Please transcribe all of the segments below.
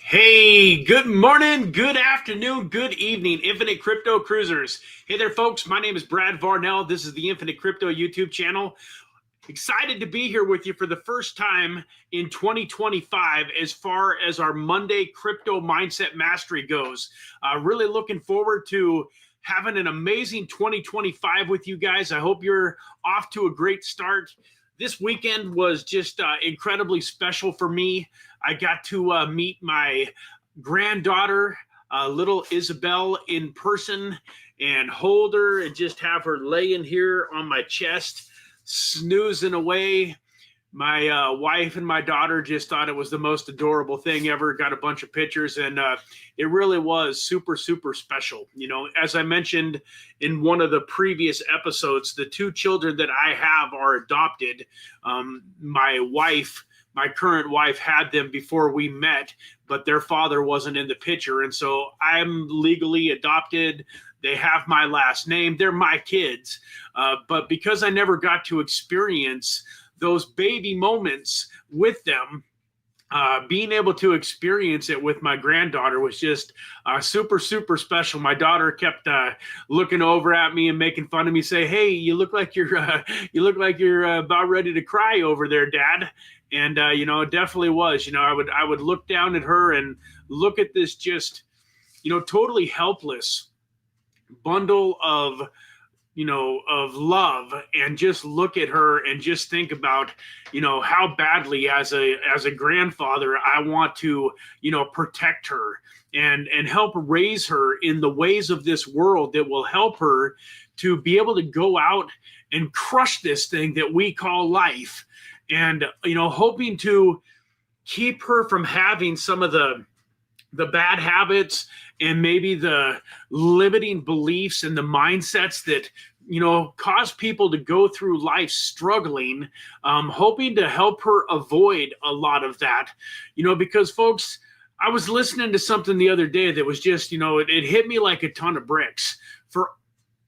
Hey, good morning, good afternoon, good evening, Infinite Crypto Cruisers. Hey there, folks. My name is Brad Varnell. This is the Infinite Crypto YouTube channel. Excited to be here with you for the first time in 2025 as far as our Monday Crypto Mindset Mastery goes. Really looking forward to having an amazing 2025 with you guys. I hope you're off to a great start. This weekend was just incredibly special for me. I got to meet my granddaughter, little Isabel, in person and hold her and just have her laying here on my chest, snoozing away. My wife and my daughter just thought it was the most adorable thing ever. Got a bunch of pictures, and it really was super, super special. You know, as I mentioned in one of the previous episodes, the two children that I have are adopted. My current wife had them before we met, but their father wasn't in the picture. And so I'm legally adopted. They have my last name. They're my kids. But because I never got to experience those baby moments with them, being able to experience it with my granddaughter was just super, super special. My daughter kept looking over at me and making fun of me, say, "Hey, you look like you're about ready to cry over there, Dad." And it definitely was. I would look down at her and look at this just, totally helpless bundle of love, and just look at her and just think about, how badly as a grandfather, I want to, protect her and help raise her in the ways of this world that will help her to be able to go out and crush this thing that we call life. And, hoping to keep her from having some of the bad habits and maybe the limiting beliefs and the mindsets that, cause people to go through life struggling, hoping to help her avoid a lot of that, because folks, I was listening to something the other day that was just, it hit me like a ton of bricks. For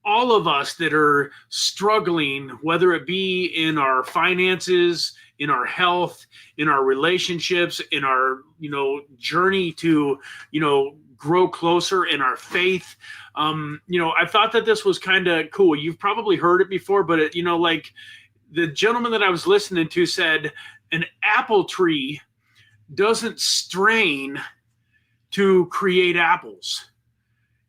all of us that are struggling, whether it be in our finances, in our health, in our relationships, in our, journey to, grow closer in our faith. I thought that this was kind of cool. You've probably heard it before, but like the gentleman that I was listening to said, an apple tree doesn't strain to create apples.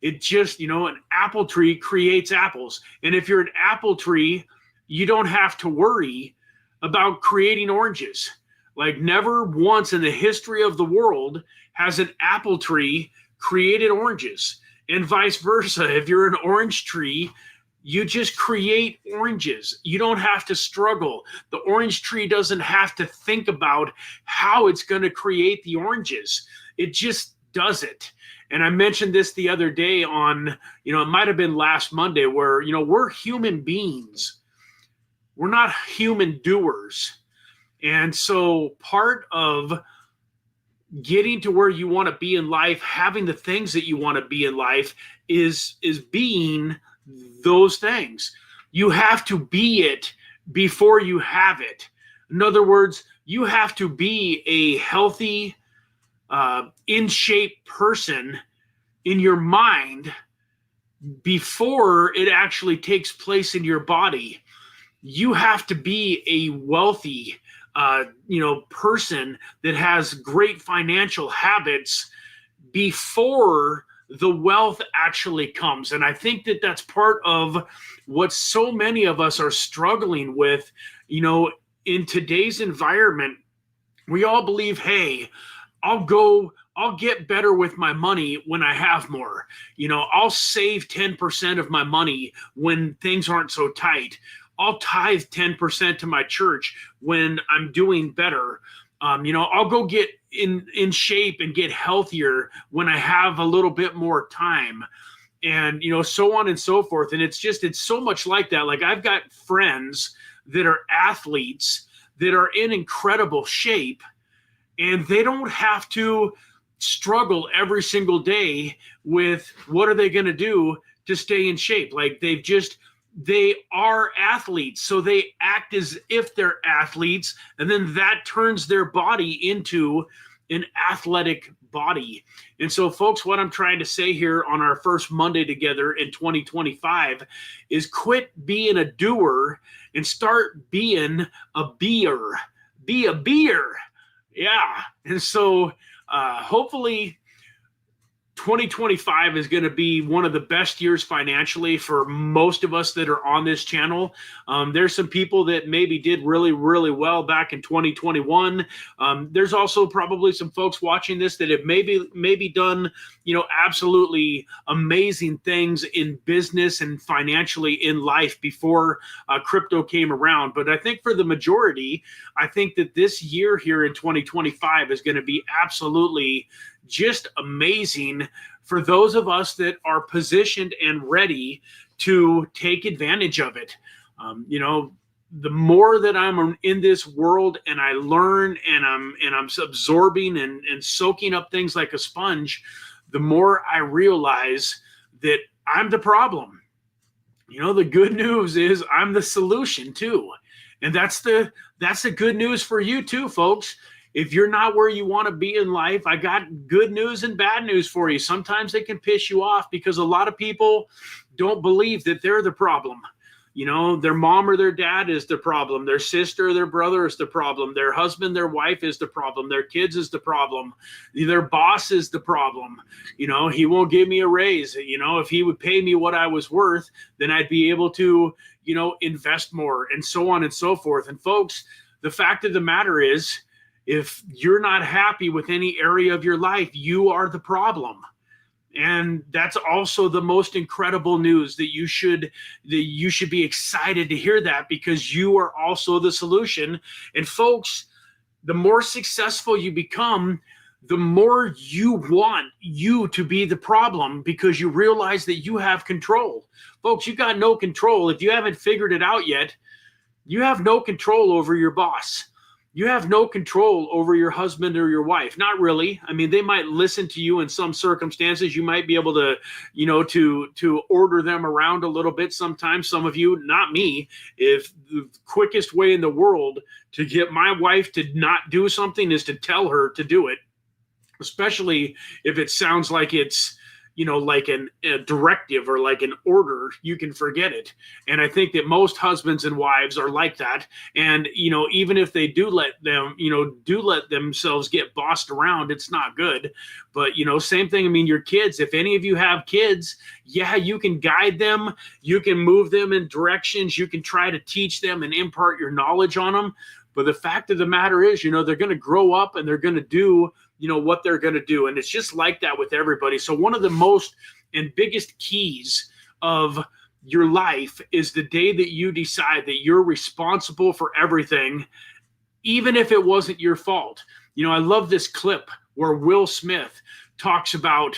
It just, an apple tree creates apples. And if you're an apple tree, you don't have to worry about creating oranges. Like, never once in the history of the world has an apple tree created oranges. And vice versa. If you're an orange tree, you just create oranges. You don't have to struggle. The orange tree doesn't have to think about how it's going to create the oranges. It just does it. And I mentioned this the other day on, it might have been last Monday, where, we're human beings. We're not human doers. And so part of getting to where you want to be in life, having the things that you want to be in life, is being those things. You have to be it before you have it. In other words, you have to be a healthy, in shape person in your mind before it actually takes place in your body. You have to be a wealthy, person that has great financial habits before the wealth actually comes. And I think that that's part of what so many of us are struggling with, in today's environment. We all believe, hey, I'll get better with my money when I have more. I'll save 10% of my money when things aren't so tight. I'll tithe 10% to my church when I'm doing better. I'll go get in shape and get healthier when I have a little bit more time, and, so on and so forth. And it's so much like that. Like, I've got friends that are athletes that are in incredible shape, and they don't have to struggle every single day with what are they going to do to stay in shape. Like, they are athletes, so they act as if they're athletes, and then that turns their body into an athletic body. And so, folks, what I'm trying to say here on our first Monday together in 2025 is quit being a doer and start being a beer. Be a beer. Yeah. And so hopefully 2025 is going to be one of the best years financially for most of us that are on this channel. There's some people that maybe did really, really well back in 2021. There's also probably some folks watching this that have maybe done, absolutely amazing things in business and financially in life before crypto came around. But I think for the majority, I think that this year here in 2025 is going to be absolutely just amazing for those of us that are positioned and ready to take advantage of it. The more that I'm in this world and I learn and I'm absorbing and soaking up things like a sponge, the more I realize that I'm the problem. The good news is I'm the solution too. And that's the good news for you too, folks. If you're not where you want to be in life, I got good news and bad news for you. Sometimes they can piss you off because a lot of people don't believe that they're the problem. Their mom or their dad is the problem. Their sister or their brother is the problem. Their husband, their wife is the problem. Their kids is the problem. Their boss is the problem. He won't give me a raise. If he would pay me what I was worth, then I'd be able to, invest more, and so on and so forth. And folks, the fact of the matter is, if you're not happy with any area of your life, you are the problem. And that's also the most incredible news, that you should be excited to hear that, because you are also the solution. And folks, the more successful you become, the more you want you to be the problem, because you realize that you have control. Folks, you got no control. If you haven't figured it out yet, you have no control over your boss. You have no control over your husband or your wife. Not really. I mean, they might listen to you in some circumstances. You might be able to, to order them around a little bit sometimes. Some of you, not me. If the quickest way in the world to get my wife to not do something is to tell her to do it, especially if it sounds like it's, like a directive or like an order, you can forget it. And I think that most husbands and wives are like that. And, even if they do let themselves get bossed around, it's not good. But, same thing. I mean, your kids, if any of you have kids, yeah, you can guide them. You can move them in directions. You can try to teach them and impart your knowledge on them. But the fact of the matter is, they're going to grow up and they're going to do what they're going to do. And it's just like that with everybody. So one of the most and biggest keys of your life is the day that you decide that you're responsible for everything, even if it wasn't your fault. I love this clip where Will Smith talks about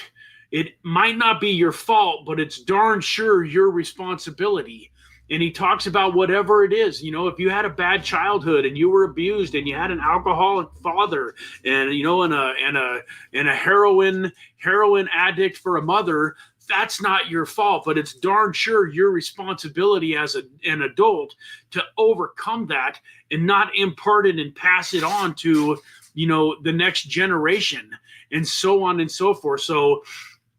it might not be your fault, but it's darn sure your responsibility. And he talks about whatever it is, if you had a bad childhood and you were abused and you had an alcoholic father and, and a heroin addict for a mother, that's not your fault, but it's darn sure your responsibility as an adult to overcome that and not impart it and pass it on to, the next generation, and so on and so forth. So,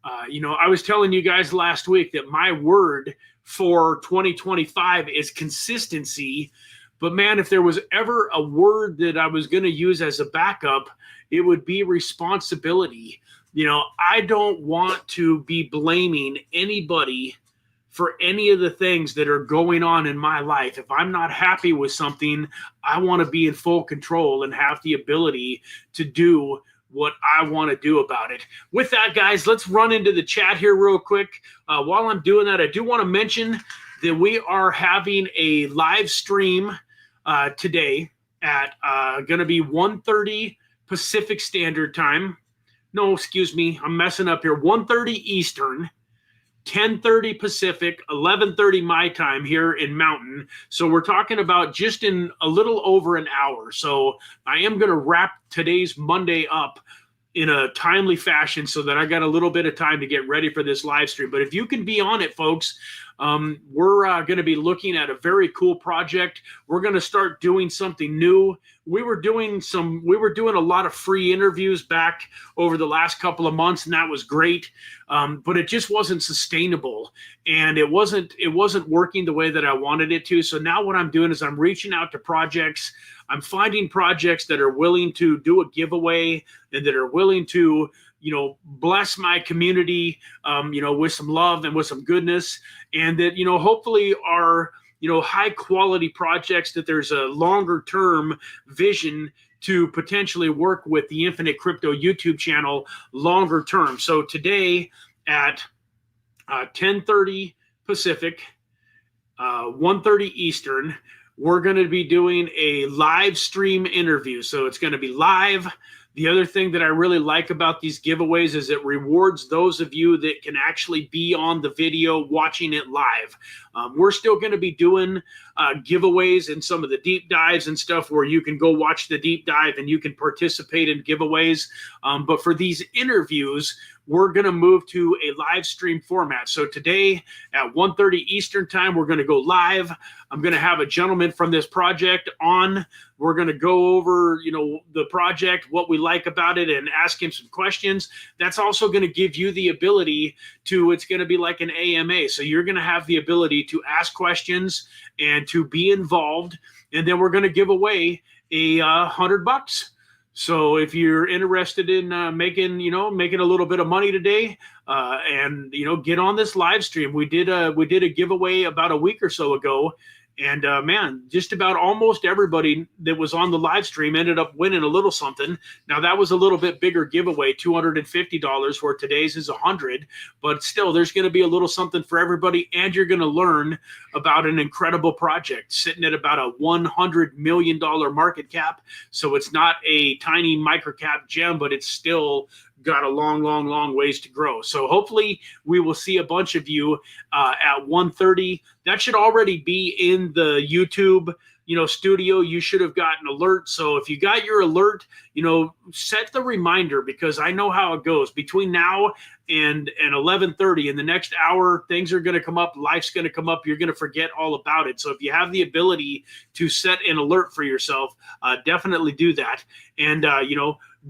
I was telling you guys last week that my word for 2025 is consistency. But man, if there was ever a word that I was going to use as a backup, it would be responsibility. I don't want to be blaming anybody for any of the things that are going on in my life. If I'm not happy with something, I want to be in full control and have the ability to do what I want to do about it. With that, guys, let's run into the chat here real quick. While I'm doing that, I do want to mention that we are having a live stream today at going to be 1:30 Pacific Standard Time. No, excuse me, I'm messing up here. 1:30 Eastern, 10:30 Pacific, 11:30 my time here in Mountain. So we're talking about just in a little over an hour. So I am going to wrap today's Monday up in a timely fashion so that I got a little bit of time to get ready for this live stream. But if you can be on it, folks, we're going to be looking at a very cool project. We're going to start doing something new. We were doing a lot of free interviews back over the last couple of months, and that was great. But it just wasn't sustainable, and it wasn't working the way that I wanted it to. So now what I'm doing is I'm reaching out to projects. I'm finding projects that are willing to do a giveaway and that are willing to, bless my community, with some love and with some goodness, and that, hopefully are, high quality projects that there's a longer term vision to potentially work with the Infinite Crypto YouTube channel longer term. So today at 10:30 Pacific, 1:30 Eastern, we're going to be doing a live stream interview. So it's going to be live. The other thing that I really like about these giveaways is it rewards those of you that can actually be on the video watching it live. We're still going to be doing giveaways and some of the deep dives and stuff where you can go watch the deep dive and you can participate in giveaways. But for these interviews, we're going to move to a live stream format. So today at 1:30 Eastern time, we're going to go live. I'm going to have a gentleman from this project on. We're going to go over, the project, what we like about it, and ask him some questions. That's also going to give you the ability to, it's going to be like an AMA. So you're going to have the ability to ask questions and to be involved. And then we're going to give away $100. So if you're interested in making a little bit of money today, and get on this live stream, we did a giveaway about a week or so ago, and man, just about almost everybody that was on the live stream ended up winning a little something. Now that was a little bit bigger giveaway, $250, where today's is $100, but still there's going to be a little something for everybody, and you're going to learn about an incredible project sitting at about a $100 million market cap. So it's not a tiny microcap gem, but it's still got a long ways to grow. So hopefully we will see a bunch of you at 1:30. That should already be in the YouTube studio. You should have gotten alert. So if you got your alert, set the reminder, because I know how it goes between now and 11:30. In the next hour, things are going to come up. Life's going to come up. You're going to forget all about it. So if you have the ability to set an alert for yourself, definitely do that. And,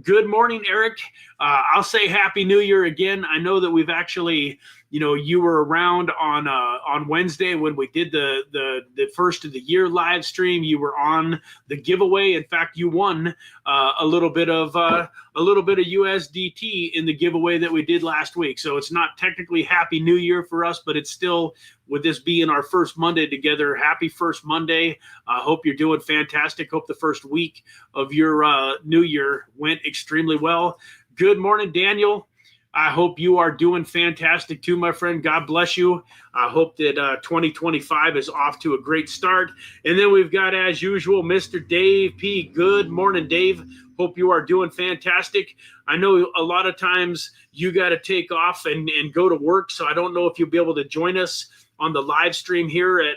good morning, Eric. I'll say Happy New Year again. I know that we've actually, you were around on Wednesday when we did the first of the year live stream. You were on the giveaway. In fact, you won a little bit of USDT in the giveaway that we did last week. So it's not technically Happy New Year for us, but it's still, with this being our first Monday together, happy first Monday. I hope you're doing fantastic. Hope the first week of your new year went extremely well. Good morning, Daniel. I hope you are doing fantastic too, my friend. God bless you. I hope that 2025 is off to a great start. And then we've got, as usual, Mr. Dave P. Good morning, Dave. Hope you are doing fantastic. I know a lot of times you got to take off and go to work, so I don't know if you'll be able to join us on the live stream here at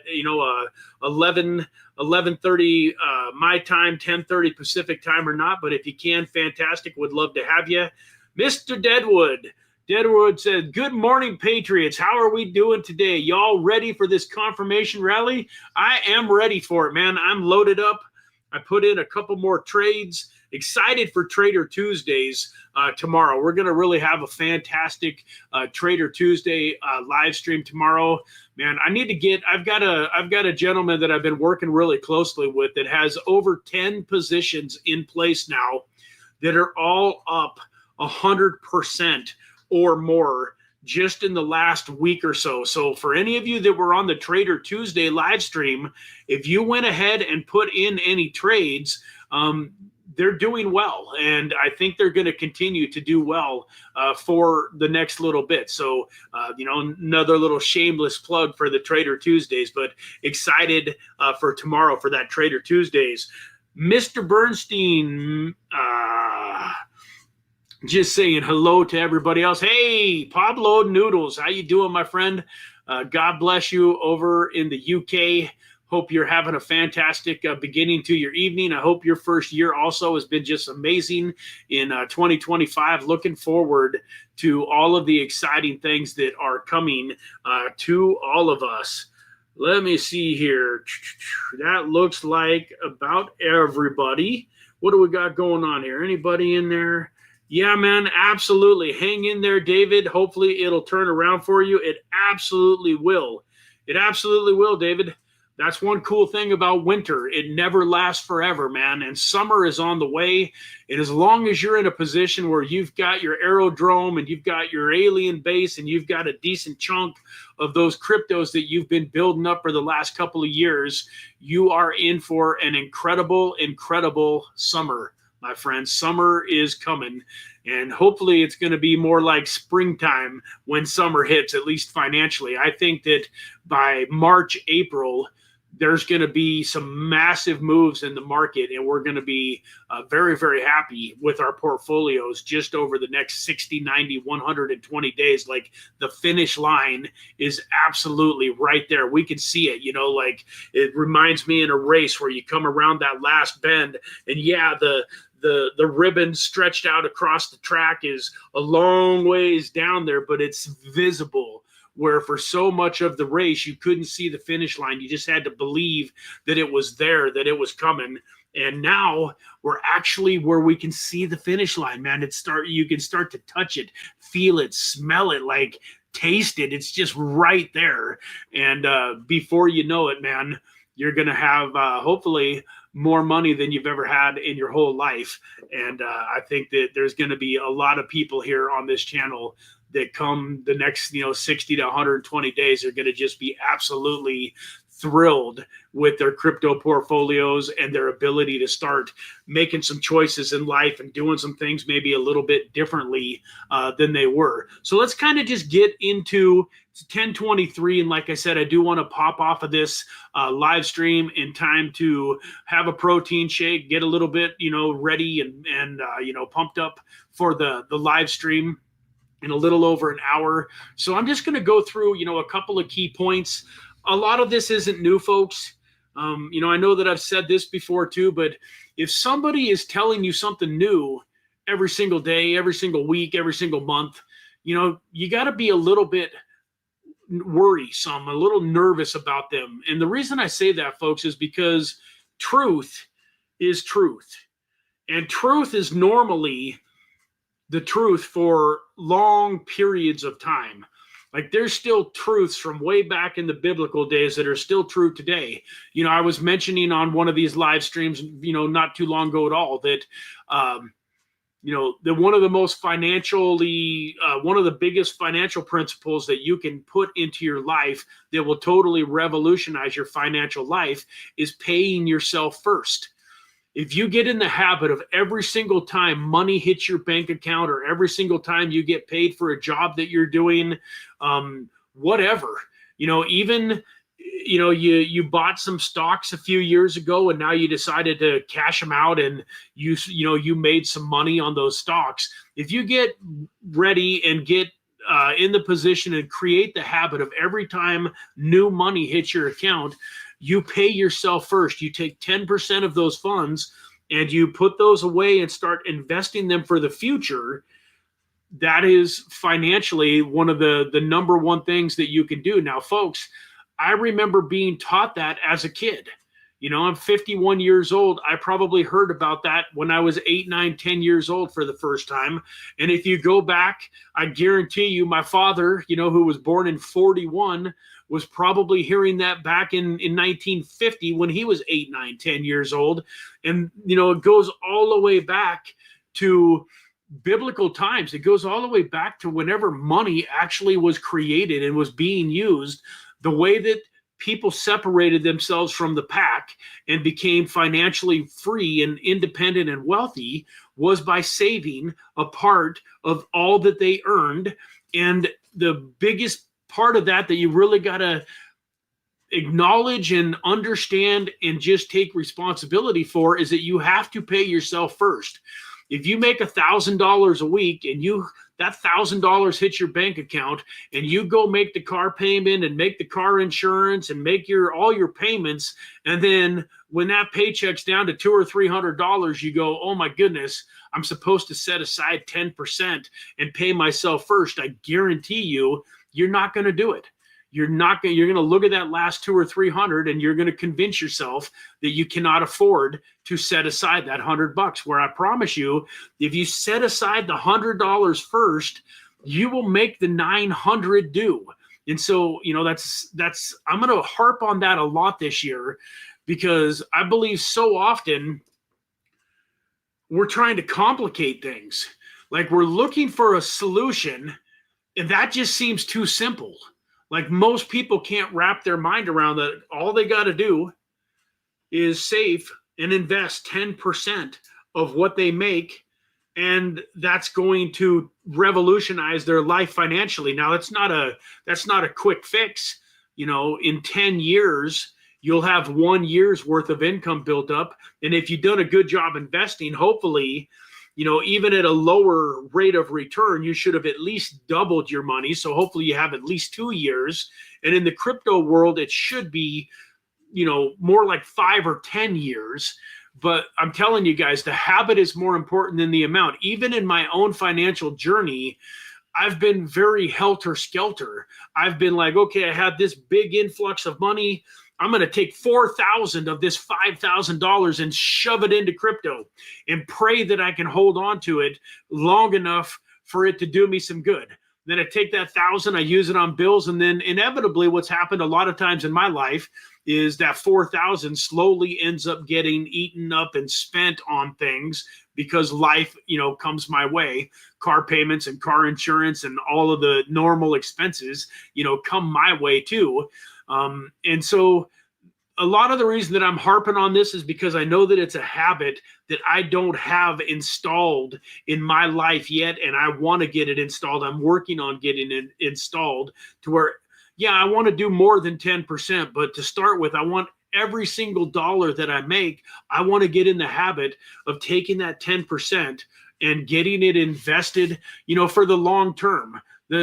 11:30 my time, 10:30 Pacific time or not. But if you can, fantastic. Would love to have you. Mr. Deadwood said, good morning, Patriots. How are we doing today? Y'all ready for this confirmation rally? I am ready for it, man. I'm loaded up. I put in a couple more trades. Excited for Trader Tuesdays tomorrow. We're going to really have a fantastic Trader Tuesday live stream tomorrow. Man, I've got a gentleman that I've been working really closely with that has over 10 positions in place now that are all up 100% or more just in the last week or so. So for any of you that were on the Trader Tuesday live stream, if you went ahead and put in any trades, they're doing well. And I think they're going to continue to do well for the next little bit. So, another little shameless plug for the Trader Tuesdays, but excited for tomorrow for that Trader Tuesdays. Mr. Bernstein, just saying hello to everybody else. Hey, Pablo Noodles, how you doing, my friend? God bless you over in the UK. Hope you're having a fantastic beginning to your evening. I hope your first year also has been just amazing in 2025. Looking forward to all of the exciting things that are coming to all of us. Let me see here. That looks like about everybody. What do we got going on here? Anybody in there? Yeah, man, absolutely. Hang in there, David. Hopefully it'll turn around for you. It absolutely will. It absolutely will, David. That's one cool thing about winter. It never lasts forever, man. And summer is on the way. And as long as you're in a position where you've got your aerodrome and you've got your alien base and you've got a decent chunk of those cryptos that you've been building up for the last couple of years, you are in for an incredible, incredible summer, my friends. Summer is coming. And hopefully it's going to be more like springtime when summer hits, at least financially. I think that by March, April, there's going to be some massive moves in the market, and we're going to be very, very happy with our portfolios just over the next 60, 90, 120 days. Like, the finish line is absolutely right there. We can see it, like it reminds me in a race where you come around that last bend, and yeah, the ribbon stretched out across the track is a long ways down there, but it's visible. Where for so much of the race, you couldn't see the finish line. You just had to believe that it was there, that it was coming. And now we're actually where we can see the finish line, man. You can start to touch it, feel it, smell it, like taste it. It's just right there. And before you know it, man, you're going to have hopefully more money than you've ever had in your whole life. And I think that there's going to be a lot of people here on this channel that come the next 60 to 120 days are going to just be absolutely thrilled with their crypto portfolios and their ability to start making some choices in life and doing some things maybe a little bit differently than they were. So let's kind of just get into 1023. And like I said, I do want to pop off of this live stream in time to have a protein shake, get a little bit, ready and pumped up for the live stream in a little over an hour. So I'm just going to go through, a couple of key points. A lot of this isn't new, folks. I know that I've said this before too, but if somebody is telling you something new every single day, every single week, every single month, you got to be a little bit worrisome, a little nervous about them. And the reason I say that, folks, is because truth is truth. And truth is normally the truth for long periods of time. Like, there's still truths from way back in the biblical days that are still true today. I was mentioning on one of these live streams, not too long ago at all, that, that one of the most financially, one of the biggest financial principles that you can put into your life that will totally revolutionize your financial life is paying yourself first. If you get in the habit of every single time money hits your bank account or every single time you get paid for a job that you're doing, whatever, even, you bought some stocks a few years ago and now you decided to cash them out and you made some money on those stocks. If you get ready and get in the position and create the habit of every time new money hits your account, you pay yourself first. You take 10% of those funds and you put those away and start investing them for the future. That is financially one of the number one things that you can do. Now, folks, I remember being taught that as a kid. I'm 51 years old. I probably heard about that when I was 8, 9, 10 years old for the first time. And if you go back, I guarantee you my father, who was born in 41, was probably hearing that back in 1950 when he was 8, 9, 10 years old. And, it goes all the way back to biblical times. It goes all the way back to whenever money actually was created and was being used. The way that people separated themselves from the pack and became financially free and independent and wealthy was by saving a part of all that they earned. And the biggest part of that you really got to acknowledge and understand and just take responsibility for is that you have to pay yourself first. If you make $1,000 a week and that $1,000 hits your bank account and you go make the car payment and make the car insurance and make all your payments, and then when that paycheck's down to $200 or $300, you go, oh my goodness, I'm supposed to set aside 10% and pay myself first. I guarantee you, you're not going to do it. You're going to look at that last 200 or 300 and you're going to convince yourself that you cannot afford to set aside that $100. Where I promise you, if you set aside the $100 first, you will make the 900 do. And so, I'm going to harp on that a lot this year, because I believe so often we're trying to complicate things. Like, we're looking for a solution, and that just seems too simple. Like, most people can't wrap their mind around that. All they got to do is save and invest 10% of what they make, and that's going to revolutionize their life financially. Now, that's not a quick fix. In 10 years, you'll have 1 year's worth of income built up. And if you've done a good job investing, hopefully, even at a lower rate of return, you should have at least doubled your money. So hopefully you have at least 2 years. And in the crypto world, it should be, more like 5 or 10 years. But I'm telling you guys, the habit is more important than the amount. Even in my own financial journey, I've been very helter-skelter. I've been like, okay, I had this big influx of money. I'm going to take $4,000 of this $5,000 and shove it into crypto and pray that I can hold on to it long enough for it to do me some good. Then I take that $1,000, I use it on bills, and then inevitably what's happened a lot of times in my life is that $4,000 slowly ends up getting eaten up and spent on things, because life, comes my way. Car payments and car insurance and all of the normal expenses, come my way too. And so a lot of the reason that I'm harping on this is because I know that it's a habit that I don't have installed in my life yet, and I want to get it installed. I'm working on getting it installed to where, I want to do more than 10%, but to start with, I want every single dollar that I make, I want to get in the habit of taking that 10% and getting it invested, for the long term.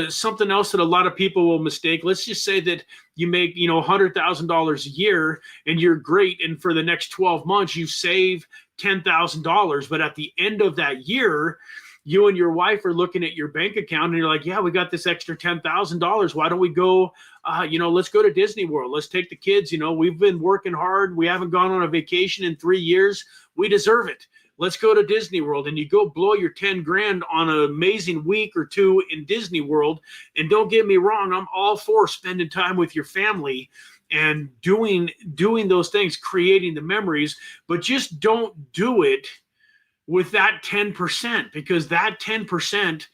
Something else that a lot of people will mistake, let's just say that you make, $100,000 a year and you're great. And for the next 12 months, you save $10,000. But at the end of that year, you and your wife are looking at your bank account and you're like, yeah, we got this extra $10,000. Why don't we go, let's go to Disney World. Let's take the kids. We've been working hard. We haven't gone on a vacation in 3 years. We deserve it. Let's go to Disney World. And you go blow your 10 grand on an amazing week or two in Disney World. And don't get me wrong, I'm all for spending time with your family and doing those things, creating the memories, but just don't do it with that 10%, because that 10%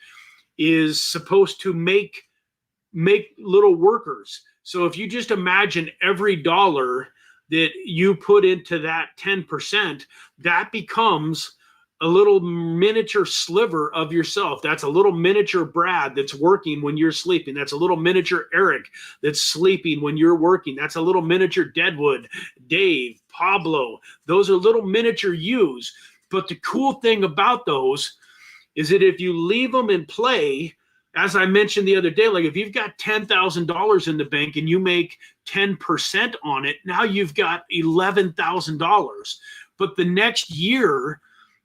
is supposed to make little workers. So if you just imagine every dollar that you put into that 10%, that becomes a little miniature sliver of yourself. That's a little miniature Brad that's working when you're sleeping. That's a little miniature Eric that's sleeping when you're working. That's a little miniature Deadwood, Dave, Pablo. Those are little miniature yous. But the cool thing about those is that if you leave them in play, as I mentioned the other day, like if you've got $10,000 in the bank and you make 10% on it, now you've got $11,000. But the next year,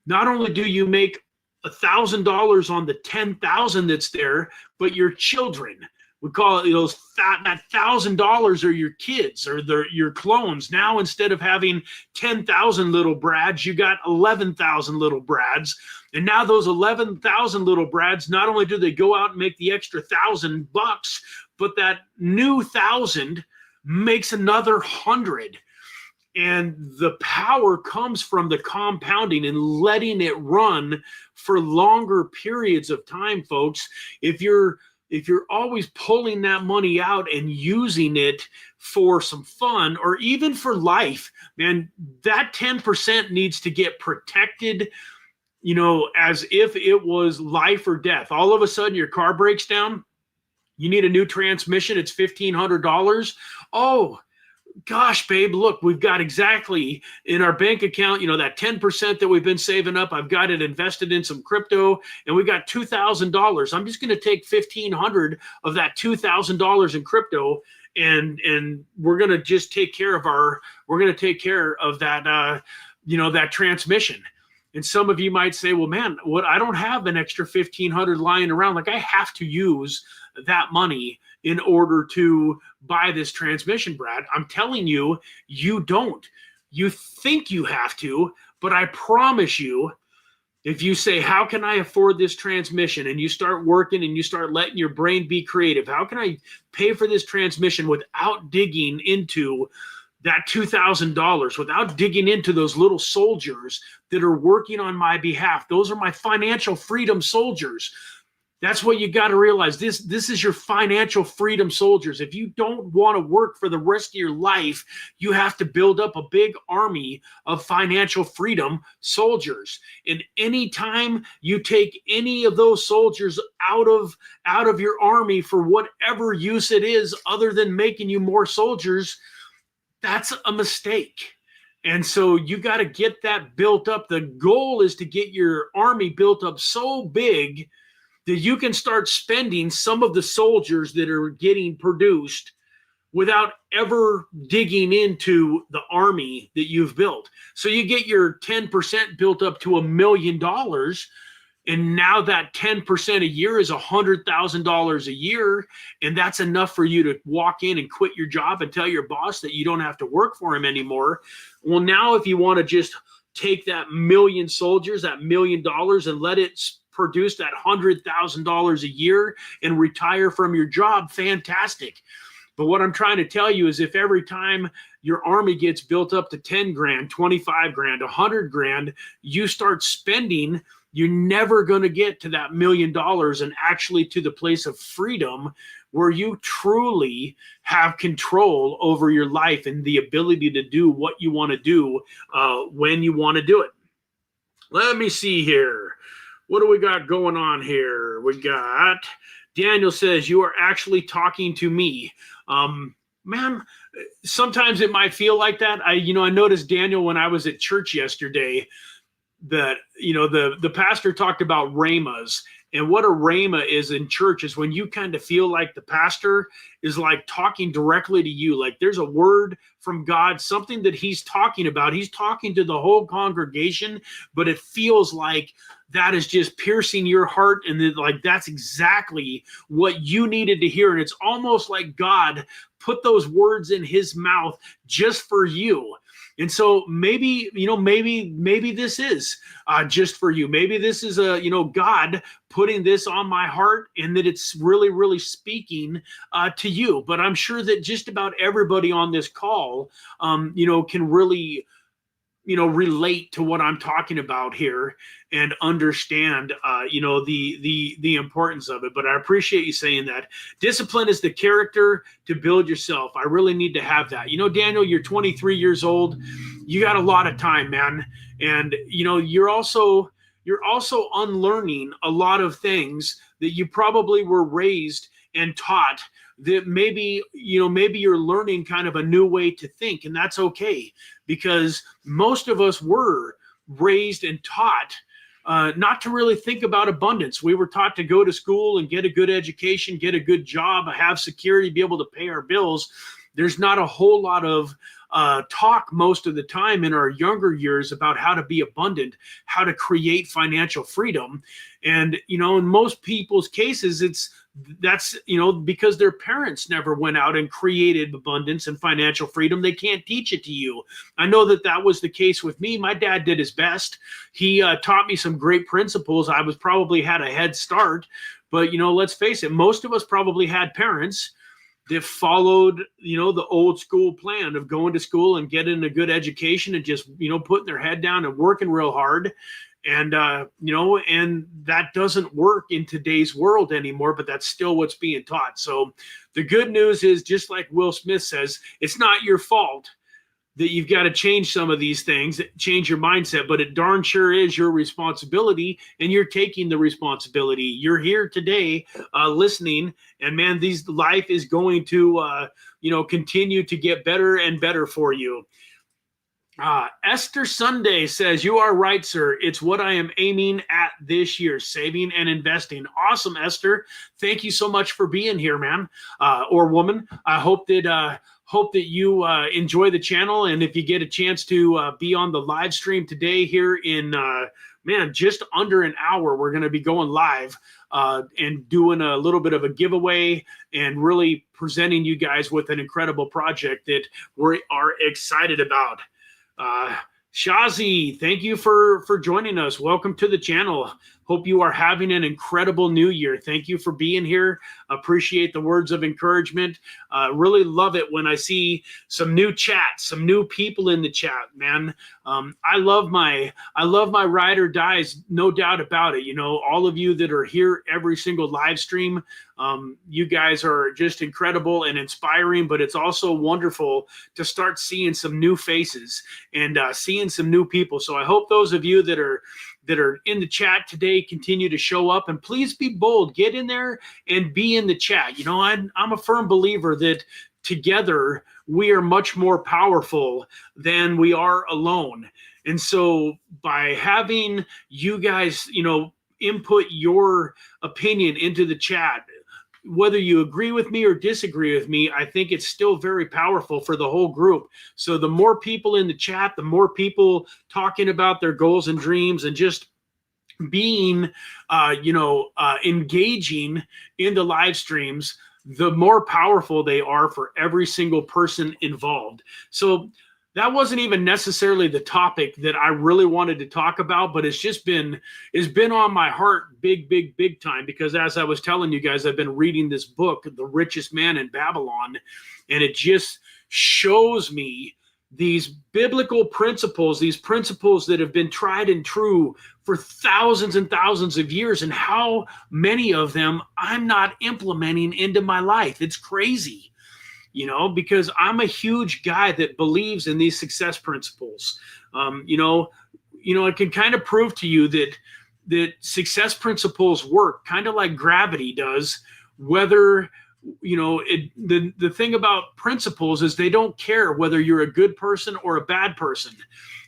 not only do you make $1,000 on the $10,000 that's there, but your children, we call it that $1,000 are your kids or your clones. Now, instead of having 10,000 little Brads, you got 11,000 little Brads. And now those 11,000 little Brads, not only do they go out and make the extra $1,000, but that new 1,000 makes another 100. And the power comes from the compounding and letting it run for longer periods of time, folks. If you're always pulling that money out and using it for some fun or even for life, man, that 10% needs to get protected, as if it was life or death. All of a sudden your car breaks down, you need a new transmission, it's $1,500. Oh, gosh, babe, look, we've got exactly in our bank account, that 10% that we've been saving up. I've got it invested in some crypto, and we got $2,000. I'm just going to take $1,500 of that $2,000 in crypto, and we're going to just take care of that, that transmission. And some of you might say, well, man, I don't have an extra $1,500 lying around. Like, I have to use that money in order to buy this transmission, Brad. I'm telling you, you don't. You think you have to, but I promise you, if you say, how can I afford this transmission? And you start working and you start letting your brain be creative. How can I pay for this transmission without digging into that $2,000, without digging into those little soldiers that are working on my behalf? Those are my financial freedom soldiers. That's what you got to realize. This is your financial freedom soldiers. If you don't want to work for the rest of your life, you have to build up a big army of financial freedom soldiers. And anytime you take any of those soldiers out of your army for whatever use it is, other than making you more soldiers, that's a mistake. And so you got to get that built up. The goal is to get your army built up so big that you can start spending some of the soldiers that are getting produced without ever digging into the army that you've built. So you get your 10% built up to $1 million, and now that 10% a year is $100,000 a year, and that's enough for you to walk in and quit your job and tell your boss that you don't have to work for him anymore. Well, now if you want to just take that million soldiers, that $1 million, and let it produce that $100,000 a year and retire from your job, fantastic. But what I'm trying to tell you is, if every time your army gets built up to 10 grand, 25 grand, 100 grand, you start spending, you're never going to get to that $1 million and actually to the place of freedom where you truly have control over your life and the ability to do what you want to do when you want to do it. Let me see here. What do we got going on here? We got Daniel says, you are actually talking to me. Man, sometimes it might feel like that. I noticed, Daniel, when I was at church yesterday, that, the pastor talked about rhemas. And what a rhema is in church is when you kind of feel like the pastor is like talking directly to you. Like there's a word from God, something that he's talking about. He's talking to the whole congregation, but it feels like that is just piercing your heart. And then, like, that's exactly what you needed to hear. And it's almost like God put those words in his mouth just for you. And so maybe this is just for you. Maybe this is God putting this on my heart, and that it's really, really speaking to you. But I'm sure that just about everybody on this call, can really, relate to what I'm talking about here and understand, the importance of it. But I appreciate you saying that. Discipline is the character to build yourself. I really need to have that. Daniel, you're 23 years old. You got a lot of time, man. And, you're also unlearning a lot of things that you probably were raised and taught, that maybe you're learning kind of a new way to think, and that's okay, because most of us were raised and taught not to really think about abundance. We were taught to go to school and get a good education, get a good job, have security, be able to pay our bills. There's not a whole lot of talk most of the time in our younger years about how to be abundant, how to create financial freedom. And, in most people's cases, that's because their parents never went out and created abundance and financial freedom. They can't teach it to you. I know that was the case with me. My dad did his best. He taught me some great principles. I was probably had a head start, but let's face it, most of us probably had parents that followed, the old school plan of going to school and getting a good education and just, putting their head down and working real hard. And, and that doesn't work in today's world anymore, but that's still what's being taught. So the good news is, just like Will Smith says, it's not your fault that you've got to change some of these things, change your mindset, but it darn sure is your responsibility, and you're taking the responsibility. You're here today listening, and man, life is going to, continue to get better and better for you. Esther Sunday says, you are right, sir. It's what I am aiming at this year, saving and investing. Awesome, Esther. Thank you so much for being here, man, or woman. I hope that you enjoy the channel. And if you get a chance to be on the live stream today here in, just under an hour, we're going to be going live and doing a little bit of a giveaway and really presenting you guys with an incredible project that we are excited about. Shazi, thank you for joining us. Welcome to the channel. Hope you are having an incredible new year. Thank you for being here. Appreciate the words of encouragement. Really love it when I see some new chats, some new people in the chat, man. I love my ride or dies, no doubt about it. All of you that are here every single live stream, you guys are just incredible and inspiring, but it's also wonderful to start seeing some new faces and seeing some new people. So I hope those of you that are in the chat today continue to show up, and please be bold. Get in there and be in the chat. I'm a firm believer that together we are much more powerful than we are alone. And so by having you guys, input your opinion into the chat, whether you agree with me or disagree with me, I think it's still very powerful for the whole group. So the more people in the chat, the more people talking about their goals and dreams and just being, engaging in the live streams, the more powerful they are for every single person involved. So that wasn't even necessarily the topic that I really wanted to talk about, but it's been on my heart big time, because as I was telling you guys, I've been reading this book, The Richest Man in Babylon, and it just shows me these biblical principles, these principles that have been tried and true for thousands and thousands of years, and how many of them I'm not implementing into my life. It's crazy. Because I'm a huge guy that believes in these success principles. I can kind of prove to you that success principles work kind of like gravity does. Whether, the thing about principles is they don't care whether you're a good person or a bad person.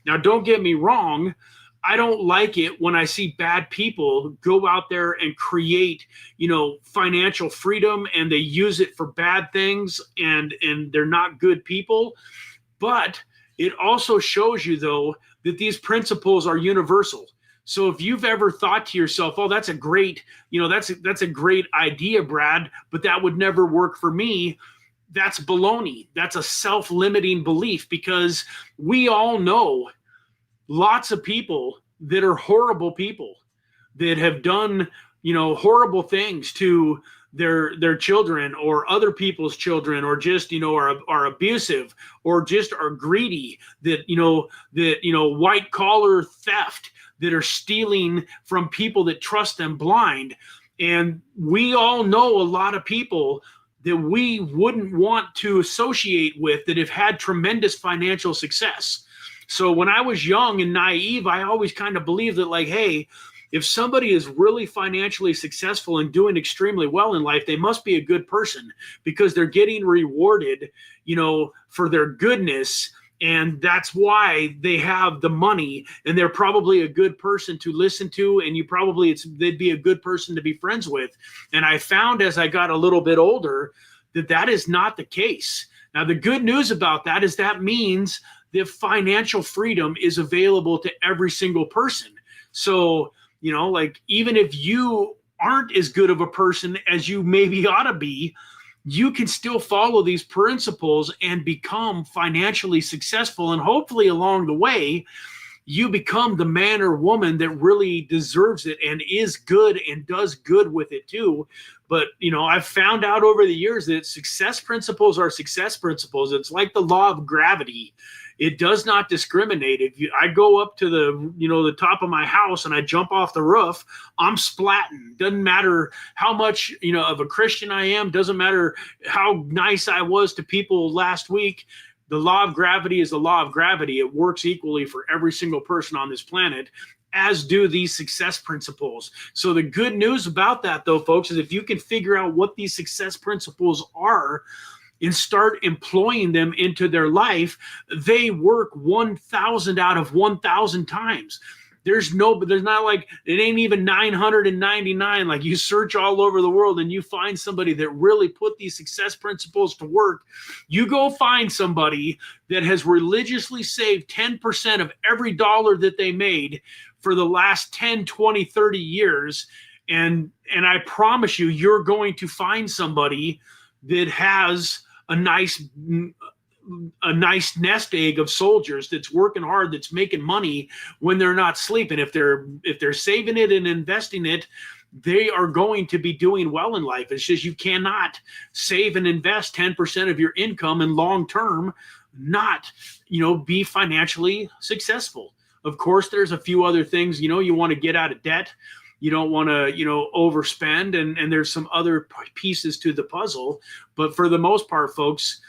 Now, don't get me wrong. I don't like it when I see bad people go out there and create, financial freedom, and they use it for bad things, and they're not good people. But it also shows you, though, that these principles are universal. So if you've ever thought to yourself, oh, that's a great, that's a great idea, Brad, but that would never work for me, that's baloney. That's a self-limiting belief, because we all know lots of people that are horrible people that have done, horrible things to their children or other people's children, or just, are abusive, or just are greedy, that white collar theft, that are stealing from people that trust them blind. And we all know a lot of people that we wouldn't want to associate with that have had tremendous financial success. So when I was young and naive, I always kind of believed that, like, hey, if somebody is really financially successful and doing extremely well in life, they must be a good person, because they're getting rewarded, for their goodness. And that's why they have the money, and they're probably a good person to listen to, and they'd be a good person to be friends with. And I found as I got a little bit older that is not the case. Now, the good news about that is that means that financial freedom is available to every single person. So, even if you aren't as good of a person as you maybe ought to be, you can still follow these principles and become financially successful. And hopefully along the way, you become the man or woman that really deserves it and is good and does good with it too. But, I've found out over the years that success principles are success principles. It's like the law of gravity. It does not discriminate. If I go up to the top of my house and I jump off the roof, I'm splatting. Doesn't matter how much, of a Christian I am. Doesn't matter how nice I was to people last week. The law of gravity is the law of gravity. It works equally for every single person on this planet, as do these success principles. So the good news about that, though, folks, is if you can figure out what these success principles are and start employing them into their life, they work 1,000 out of 1,000 times. There's not like, it ain't even 999. Like, you search all over the world and you find somebody that really put these success principles to work. You go find somebody that has religiously saved 10% of every dollar that they made for the last 10, 20, 30 years. And I promise you, you're going to find somebody that has a nice nest egg of soldiers that's working hard, that's making money when they're not sleeping. If they're saving it and investing it, they are going to be doing well in life. It's just, you cannot save and invest 10% of your income and long term not, be financially successful. Of course, there's a few other things. You want to get out of debt. You don't want to, overspend, and there's some other pieces to the puzzle. But for the most part, folks,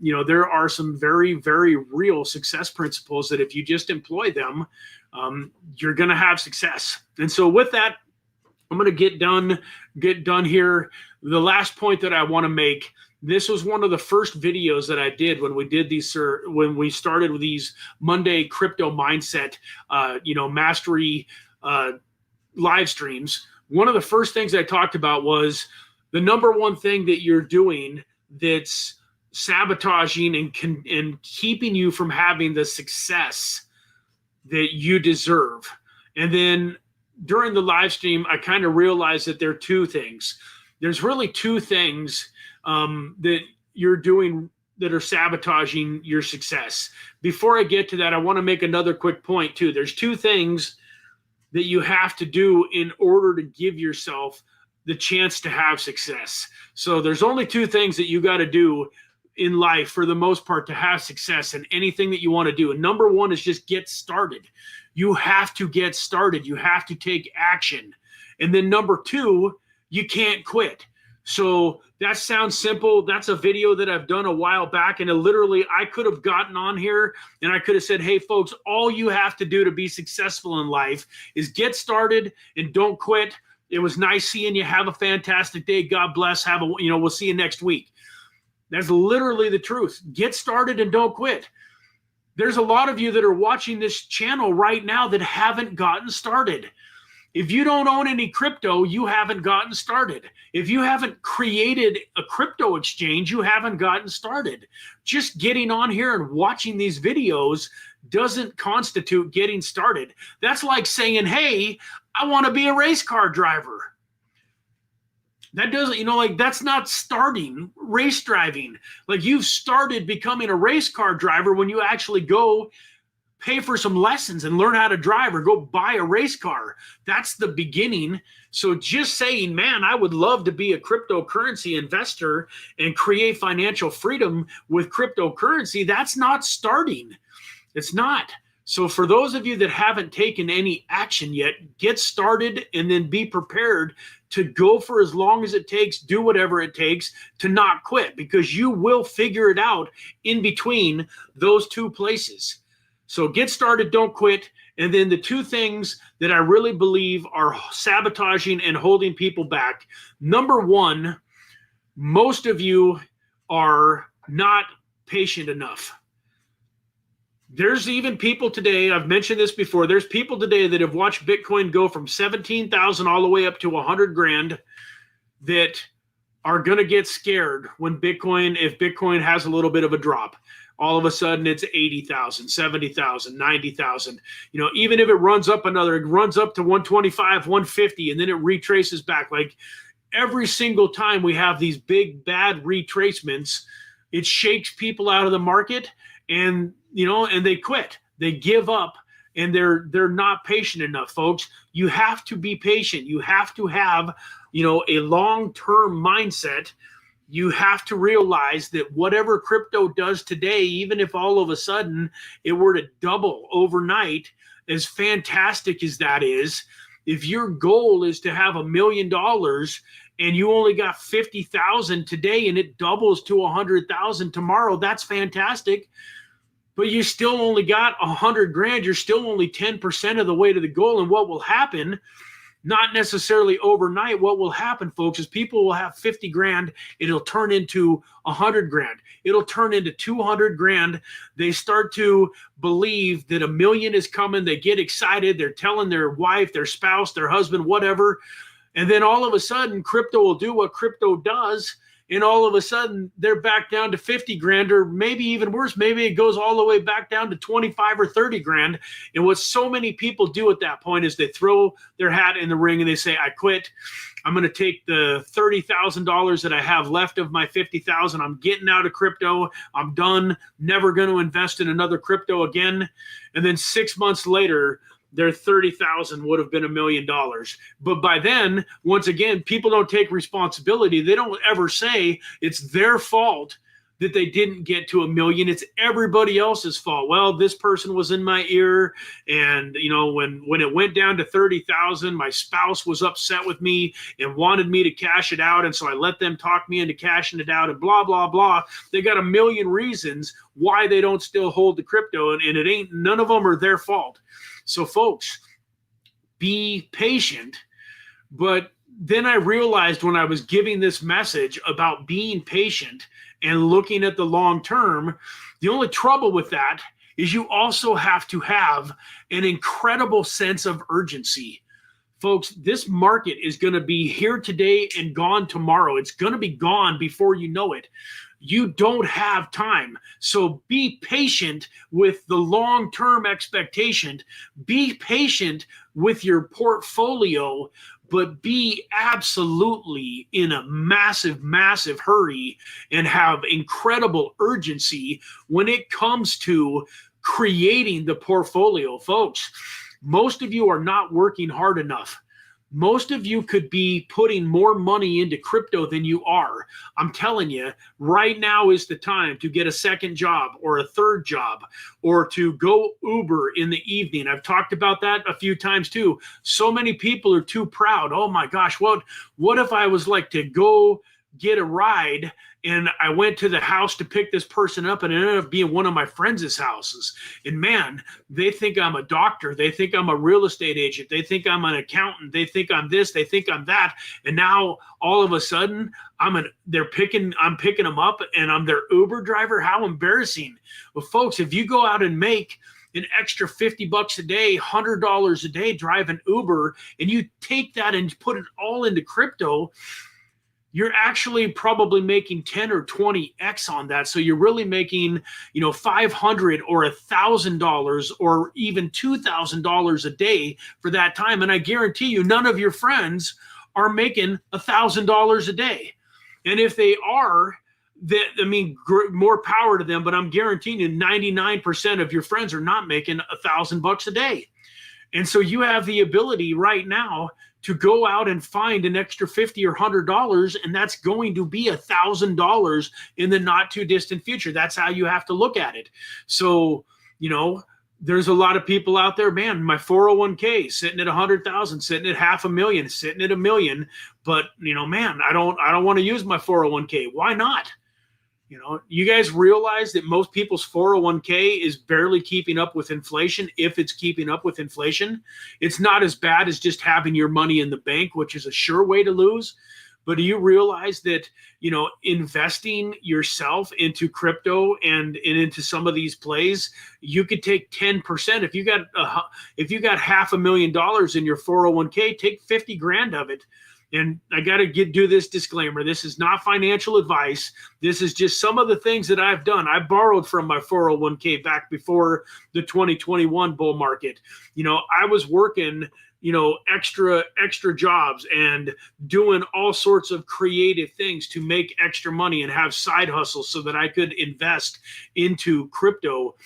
there are some very, very real success principles that if you just employ them, you're going to have success. And so with that, I'm going to get done here. The last point that I want to make, this was one of the first videos that I did when we did these, when we started with these Monday crypto mindset, mastery live streams. One of the first things I talked about was the number one thing that you're doing that's sabotaging and keeping you from having the success that you deserve. And then during the live stream, I kind of realized that there are two things. There's really two things that you're doing that are sabotaging your success. Before I get to that, I want to make another quick point too. There's two things that you have to do in order to give yourself the chance to have success. So there's only two things that you got to do in life for the most part to have success in anything that you want to do. And number one is just get started. You have to get started. You have to take action. And then number two, you can't quit. So that sounds simple. That's a video that I've done a while back. And I could have gotten on here and I could have said, hey, folks, all you have to do to be successful in life is get started and don't quit. It was nice seeing you. Have a fantastic day. God bless. We'll see you next week. That's literally the truth. Get started and don't quit. There's a lot of you that are watching this channel right now that haven't gotten started. If you don't own any crypto, you haven't gotten started. If you haven't created a crypto exchange, you haven't gotten started. Just getting on here and watching these videos doesn't constitute getting started. That's like saying, hey, I want to be a race car driver. That doesn't, that's not starting race driving. Like, you've started becoming a race car driver when you actually go pay for some lessons and learn how to drive or go buy a race car. That's the beginning. So just saying, man, I would love to be a cryptocurrency investor and create financial freedom with cryptocurrency, that's not starting. It's not. So for those of you that haven't taken any action yet, get started and then be prepared to go for as long as it takes, do whatever it takes to not quit, because you will figure it out in between those two places. So get started, don't quit. And then the two things that I really believe are sabotaging and holding people back. Number one, most of you are not patient enough. There's even people today, I've mentioned this before, there's people today that have watched Bitcoin go from 17,000 all the way up to 100 grand that are going to get scared when if Bitcoin has a little bit of a drop. All of a sudden it's 80,000, 70,000, 90,000. Even if it runs up to 125, 150, and then it retraces back. Like, every single time we have these big bad retracements, it shakes people out of the market, and they quit. They give up, and they're not patient enough, folks. You have to be patient. You have to have, a long-term mindset. You have to realize that whatever crypto does today, even if all of a sudden it were to double overnight, as fantastic as that is, if your goal is to have $1 million and you only got 50,000 today and it doubles to 100,000 tomorrow, that's fantastic. But you still only got 100 grand. You're still only 10% of the way to the goal. And what will happen, not necessarily overnight, what will happen, folks, is people will have 50 grand. It'll turn into 100 grand. It'll turn into 200 grand. They start to believe that $1 million is coming. They get excited. They're telling their wife, their spouse, their husband, whatever. And then all of a sudden, crypto will do what crypto does. And all of a sudden, they're back down to 50 grand, or maybe even worse, maybe it goes all the way back down to 25 or 30 grand. And what so many people do at that point is they throw their hat in the ring and they say, I quit. I'm going to take the $30,000 that I have left of my 50,000. I'm getting out of crypto. I'm done. Never going to invest in another crypto again. And then 6 months later, their 30,000 would have been $1 million. But by then, once again, people don't take responsibility. They don't ever say it's their fault that they didn't get to $1 million. It's everybody else's fault. Well, this person was in my ear, and when it went down to 30,000, my spouse was upset with me and wanted me to cash it out, and so I let them talk me into cashing it out, and blah blah blah. They got a million reasons why they don't still hold the crypto, and it ain't, none of them are their fault. So folks, be patient. But then I realized when I was giving this message about being patient and looking at the long term, the only trouble with that is you also have to have an incredible sense of urgency. Folks, this market is going to be here today and gone tomorrow. It's going to be gone before you know it. You don't have time. So be patient with the long-term expectation. Be patient with your portfolio, but be absolutely in a massive, massive hurry and have incredible urgency when it comes to creating the portfolio. Folks, most of you are not working hard enough. Most of you could be putting more money into crypto than you are. I'm telling you, right now is the time to get a second job or a third job, or to go Uber in the evening. I've talked about that a few times too. So many people are too proud. Oh my gosh, what if I was like to go get a ride and I went to the house to pick this person up and it ended up being one of my friends' houses. And man, they think I'm a doctor. They think I'm a real estate agent. They think I'm an accountant. They think I'm this. They think I'm that. And now all of a sudden I'm picking them up and I'm their Uber driver. How embarrassing. Well, folks, if you go out and make an extra $50 a day, $100 a day driving Uber, and you take that and put it all into crypto, you're actually probably making 10 or 20x on that. So you're really making, $500 or $1,000 or even $2,000 a day for that time. And I guarantee you, none of your friends are making $1,000 a day. And if they are, more power to them. But I'm guaranteeing you, 99% of your friends are not making $1,000 a day. And so you have the ability right now to go out and find an extra $50 or $100, and that's going to be $1,000 in the not too distant future. That's how you have to look at it. So, there's a lot of people out there, man, my 401k sitting at 100,000, sitting at $500,000, sitting at $1 million. But, man, I don't want to use my 401k. Why not? You guys realize that most people's 401k is barely keeping up with inflation. If it's keeping up with inflation, it's not as bad as just having your money in the bank, which is a sure way to lose. But do you realize that, investing yourself into crypto and into some of these plays, you could take 10%. If you got $500,000 in your 401k, take 50 grand of it. And I got to do this disclaimer. This is not financial advice. This is just some of the things that I've done. I borrowed from my 401k back before the 2021 bull market. I was working, extra jobs and doing all sorts of creative things to make extra money and have side hustles so that I could invest into crypto,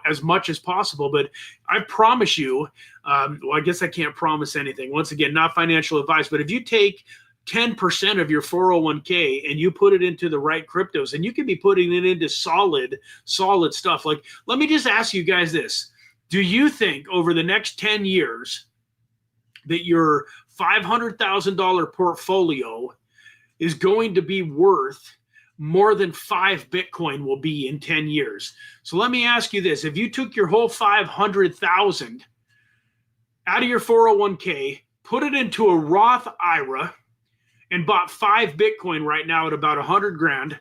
as much as possible. But I promise you, I guess I can't promise anything. Once again, not financial advice, but if you take 10% of your 401k and you put it into the right cryptos, and you can be putting it into solid stuff. Like, let me just ask you guys this. Do you think over the next 10 years that your $500,000 portfolio is going to be worth more than 5 Bitcoin will be in 10 years. So let me ask you this. If you took your whole 500,000 out of your 401k, put it into a Roth IRA, and bought 5 Bitcoin right now at about 100 grand,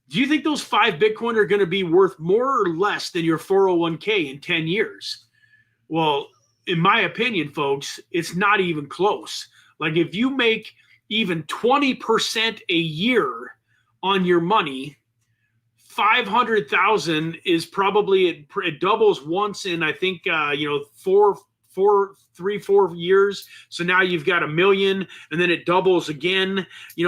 do you think those 5 Bitcoin are going to be worth more or less than your 401k in 10 years? Well, in my opinion, folks, it's not even close. Like if you make even 20% a year on your money, 500,000 is probably, it doubles once in, I think, 4 years. So now you've got 1 million, and then it doubles again.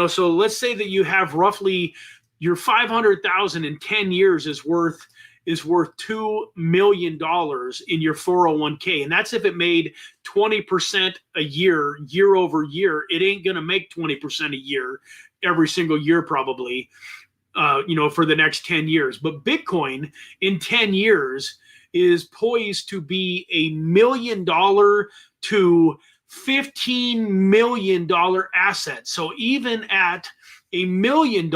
So let's say that you have roughly your 500,000 in 10 years is worth $2 million in your 401k. And that's if it made 20% a year over year. It ain't going to make 20% a year every single year probably, for the next 10 years. But Bitcoin in 10 years is poised to be $1 million to $15 million asset. So even at $1 million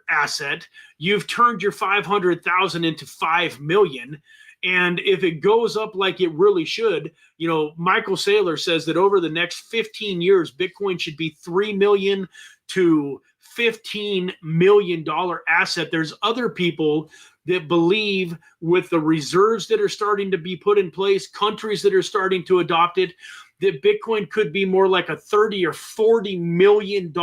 asset, you've turned your 500,000 into 5 million. And if it goes up like it really should, Michael Saylor says that over the next 15 years, Bitcoin should be $3 million to $15 million asset. There's other people that believe with the reserves that are starting to be put in place, countries that are starting to adopt it, that Bitcoin could be more like a $30 or $40 million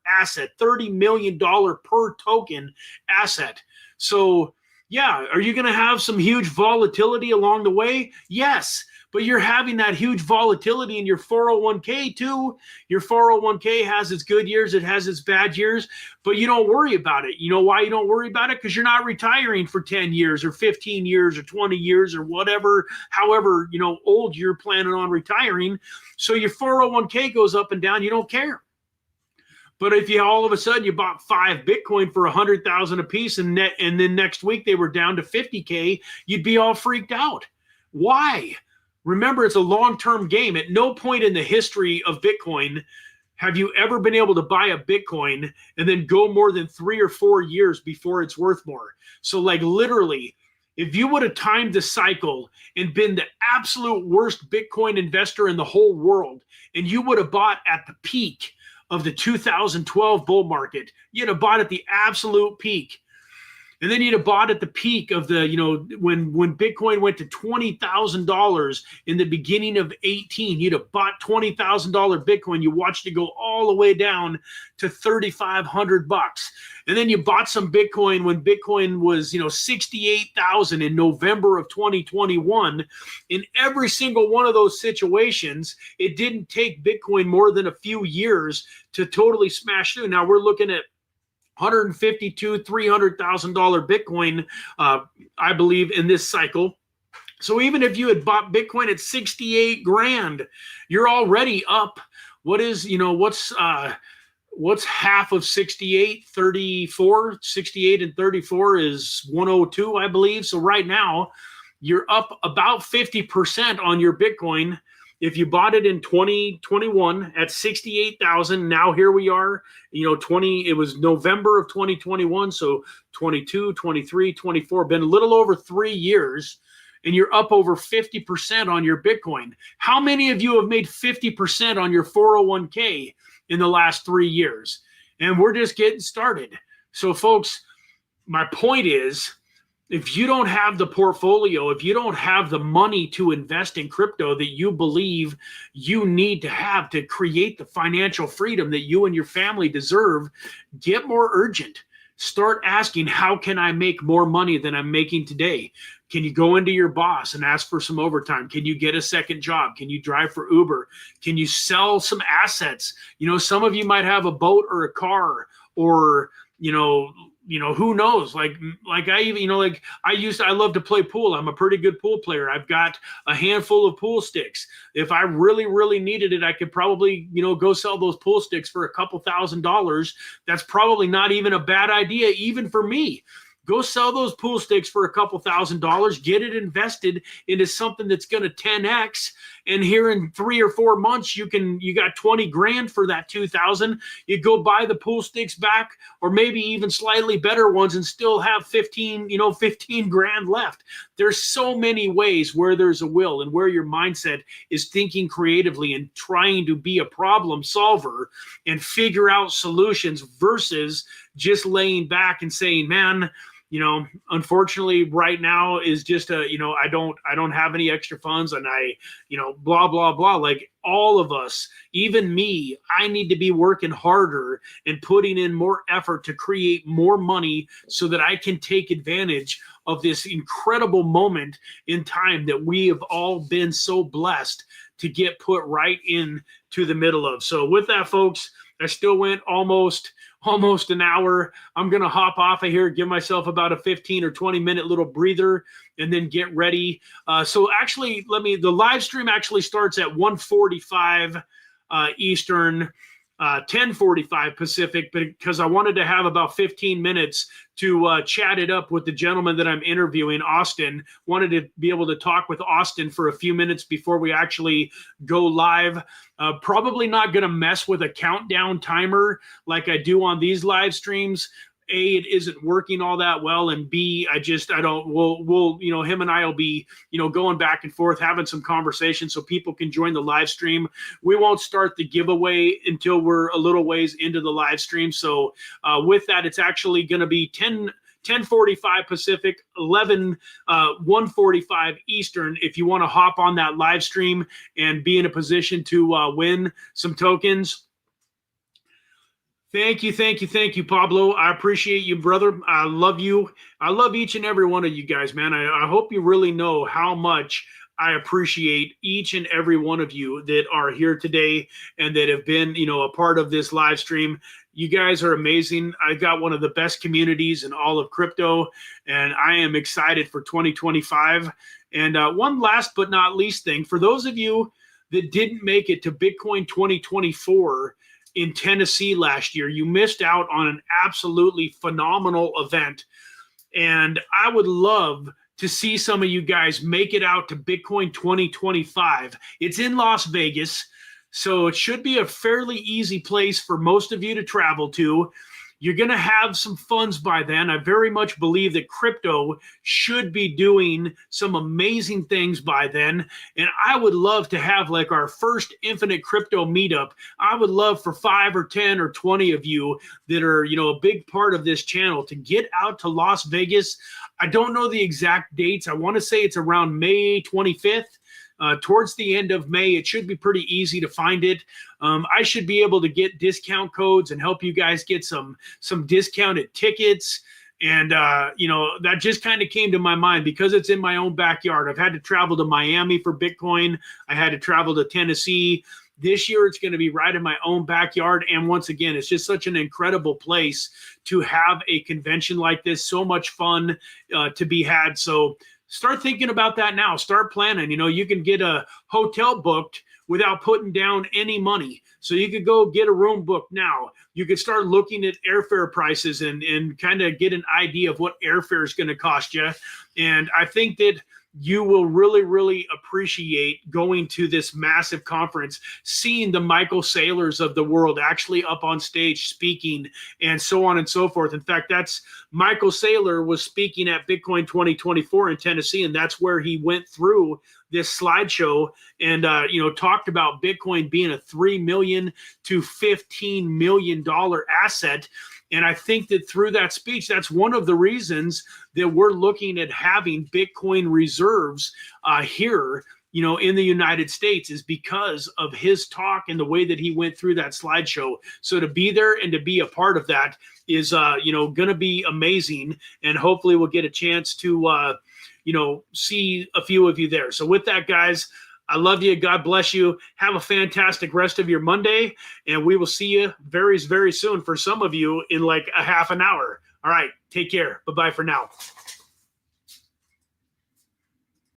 asset, $30 million per token asset. So yeah, are you going to have some huge volatility along the way? Yes, but you're having that huge volatility in your 401k too. Your 401k has its good years, it has its bad years, but you don't worry about it. You know why you don't worry about it? Because you're not retiring for 10 years or 15 years or 20 years or whatever, however, old you're planning on retiring. So your 401k goes up and down, you don't care. But if you all of a sudden you bought 5 Bitcoin for 100,000 a piece and then next week they were down to 50K, you'd be all freaked out. Why? Remember, it's a long-term game. At no point in the history of Bitcoin have you ever been able to buy a Bitcoin and then go more than 3 or 4 years before it's worth more. So like literally, if you would have timed the cycle and been the absolute worst Bitcoin investor in the whole world, and you would have bought at the peak of the 2012 bull market, you'd have bought at the absolute peak. And then you'd have bought at the peak of the, when Bitcoin went to $20,000 in the beginning of 18, you'd have bought $20,000 Bitcoin. You watched it go all the way down to $3,500. And then you bought some Bitcoin when Bitcoin was, 68,000 in November of 2021. In every single one of those situations, it didn't take Bitcoin more than a few years to totally smash through. Now we're looking at $152,000, $300,000 Bitcoin, I believe, in this cycle. So even if you had bought Bitcoin at 68 grand, you're already up. What's half of 68? 34. 68 and 34 is 102, I believe. So right now, you're up about 50% on your Bitcoin. If you bought it in 2021 at 68,000, now here we are, it was November of 2021. So 22, 23, 24, been a little over 3 years, and you're up over 50% on your Bitcoin. How many of you have made 50% on your 401k in the last 3 years? And we're just getting started. So folks, my point is, if you don't have the portfolio, if you don't have the money to invest in crypto that you believe you need to have to create the financial freedom that you and your family deserve, get more urgent. Start asking, how can I make more money than I'm making today? Can you go into your boss and ask for some overtime? Can you get a second job? Can you drive for Uber? Can you sell some assets? Some of you might have a boat or a car, or, who knows? I love to play pool. I'm a pretty good pool player. I've got a handful of pool sticks. If I really, really needed it, I could probably, go sell those pool sticks for a couple $1,000s. That's probably not even a bad idea, even for me. Go sell those pool sticks for a couple $1,000s, get it invested into something that's going to 10x, And here in 3 or 4 months, you got 20 grand for that 2,000. You go buy the pool sticks back, or maybe even slightly better ones, and still have 15 grand left. There's so many ways where there's a will and where your mindset is thinking creatively and trying to be a problem solver and figure out solutions versus just laying back and saying, man, unfortunately right now is just I don't have any extra funds, and I, blah, blah, blah. Like all of us, even me, I need to be working harder and putting in more effort to create more money so that I can take advantage of this incredible moment in time that we have all been so blessed to get put right in to the middle of. So with that, folks, I still went almost an hour. I'm going to hop off of here, give myself about a 15 or 20 minute little breather, and then get ready. So actually, the live stream actually starts at 1:45 Eastern, 10:45 Pacific, because I wanted to have about 15 minutes to chat it up with the gentleman that I'm interviewing, Austin. Wanted to be able to talk with Austin for a few minutes before we actually go live. Probably not going to mess with a countdown timer like I do on these live streams. A, it isn't working all that well, and B, we'll him and I will be, going back and forth, having some conversation so people can join the live stream. We won't start the giveaway until we're a little ways into the live stream. So with that, it's actually going to be 10:45 Pacific, 1:45 Eastern. If you want to hop on that live stream and be in a position to win some tokens. Thank you, Pablo. I appreciate you, brother. I love you. I love each and every one of you guys, man. I hope you really know how much I appreciate each and every one of you that are here today and that have been, a part of this live stream. You guys are amazing. I got one of the best communities in all of crypto, and I am excited for 2025. And one last but not least thing, for those of you that didn't make it to Bitcoin 2024 in Tennessee last year, you missed out on an absolutely phenomenal event. And I would love to see some of you guys make it out to Bitcoin 2025. It's in Las Vegas, so it should be a fairly easy place for most of you to travel to. You're going to have some funds by then. I very much believe that crypto should be doing some amazing things by then. And I would love to have like our first Infinite Crypto meetup. I would love for 5 or 10 or 20 of you that are, a big part of this channel to get out to Las Vegas. I don't know the exact dates. I want to say it's around May 25th. Towards the end of May. It should be pretty easy to find it. I should be able to get discount codes and help you guys get some discounted tickets. And, that just kind of came to my mind because it's in my own backyard. I've had to travel to Miami for Bitcoin. I had to travel to Tennessee. This year, it's going to be right in my own backyard. And once again, it's just such an incredible place to have a convention like this. So much fun to be had. So start thinking about that now. Start planning. You can get a hotel booked without putting down any money. So you could go get a room booked now. You could start looking at airfare prices and kind of get an idea of what airfare is going to cost you. And I think that you will really, really appreciate going to this massive conference, seeing the Michael Saylors of the world actually up on stage speaking and so on and so forth. In fact, that's Michael Saylor was speaking at Bitcoin 2024 in Tennessee, and that's where he went through this slideshow and, talked about Bitcoin being a $3 million to $15 million asset. And I think that through that speech, that's one of the reasons that we're looking at having Bitcoin reserves here, in the United States, is because of his talk and the way that he went through that slideshow. So to be there and to be a part of that is, going to be amazing. And hopefully we'll get a chance to, see a few of you there. So with that, guys, I love you. God bless you. Have a fantastic rest of your Monday, and we will see you very, very soon for some of you in like a half an hour. All right. Take care. Bye-bye for now.